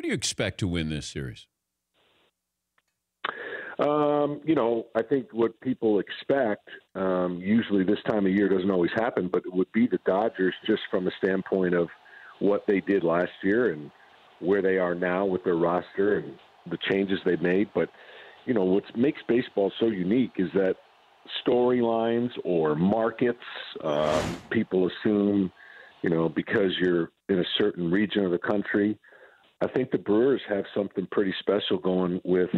Who do you expect to win this series? I think what people expect, usually this time of year doesn't always happen, but it would be the Dodgers just from a standpoint of what they did last year and where they are now with their roster and the changes they've made. But, what makes baseball so unique is that storylines or markets, people assume, because you're in a certain region of the country. I think the Brewers have something pretty special going with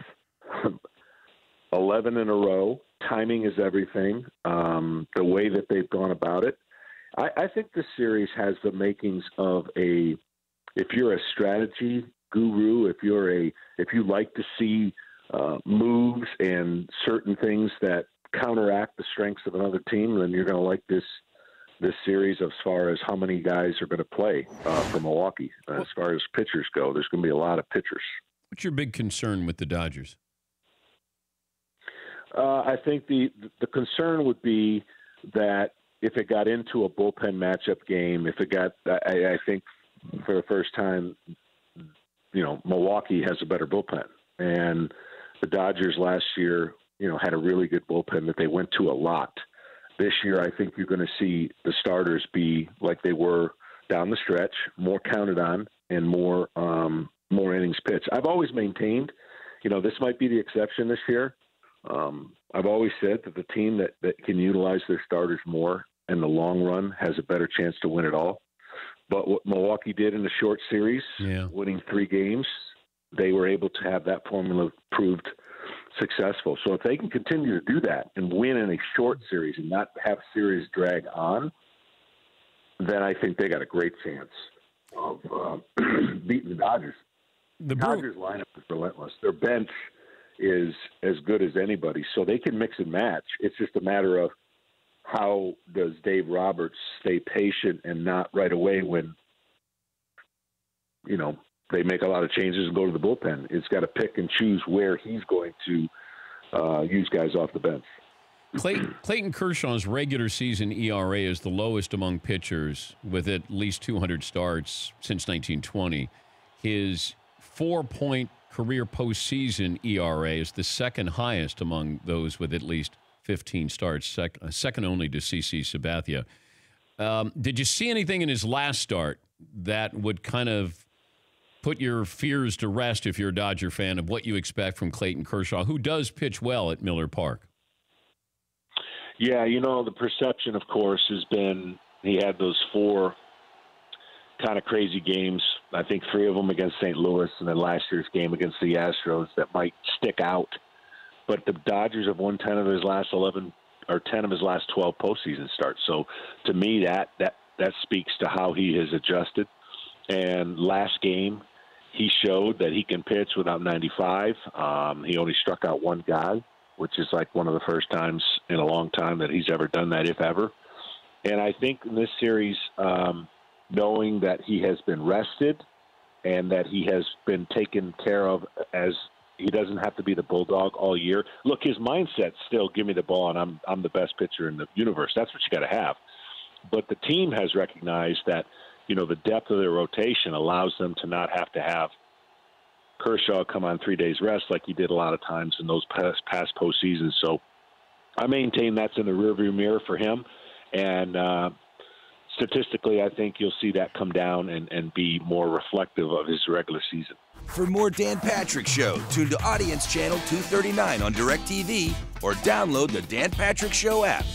11 in a row. Timing is everything. The way that they've gone about it. I think this series has the makings of if you're a strategy guru, if you like to see moves and certain things that counteract the strengths of another team, then you're going to like this series as far as how many guys are going to play for Milwaukee. As far as pitchers go, there's going to be a lot of pitchers. What's your big concern with the Dodgers? I think the concern would be that if it got into a bullpen matchup game, I think for the first time, Milwaukee has a better bullpen. And the Dodgers last year, had a really good bullpen that they went to a lot. This year, I think you're going to see the starters be like they were down the stretch, more counted on, and more innings pitched. I've always maintained, this might be the exception this year. I've always said that the team that can utilize their starters more in the long run has a better chance to win it all. But what Milwaukee did in the short series, winning 3 games, they were able to have that formula proved successful. So if they can continue to do that and win in a short series and not have series drag on, then I think they got a great chance of beating the Dodgers. The Dodgers lineup is relentless. Their bench is as good as anybody, so they can mix and match. It's just a matter of how does Dave Roberts stay patient and not right away when, they make a lot of changes and go to the bullpen. It's got to pick and choose where he's going to use guys off the bench. Clayton Kershaw's regular season ERA is the lowest among pitchers with at least 200 starts since 1920. His 4-point career postseason ERA is the second highest among those with at least 15 starts, second only to CC Sabathia. Did you see anything in his last start that would kind of put your fears to rest if you're a Dodger fan of what you expect from Clayton Kershaw, who does pitch well at Miller Park? Yeah, the perception, of course, has been he had those 4 kind of crazy games. I think 3 of them against St. Louis and then last year's game against the Astros that might stick out. But the Dodgers have won 10 of his last 11 or 10 of his last 12 postseason starts. So to me, that speaks to how he has adjusted. And last game, he showed that he can pitch without 95. He only struck out 1 guy, which is like one of the first times in a long time that he's ever done that, if ever. And I think in this series, knowing that he has been rested and that he has been taken care of as he doesn't have to be the bulldog all year. Look, his mindset's still give me the ball and I'm the best pitcher in the universe. That's what you got to have. But the team has recognized that, the depth of their rotation allows them to not have to have Kershaw come on 3 days rest like he did a lot of times in those past postseasons. So I maintain that's in the rearview mirror for him. And statistically, I think you'll see that come down and be more reflective of his regular season. For more Dan Patrick Show, tune to Audience Channel 239 on DirecTV or download the Dan Patrick Show app.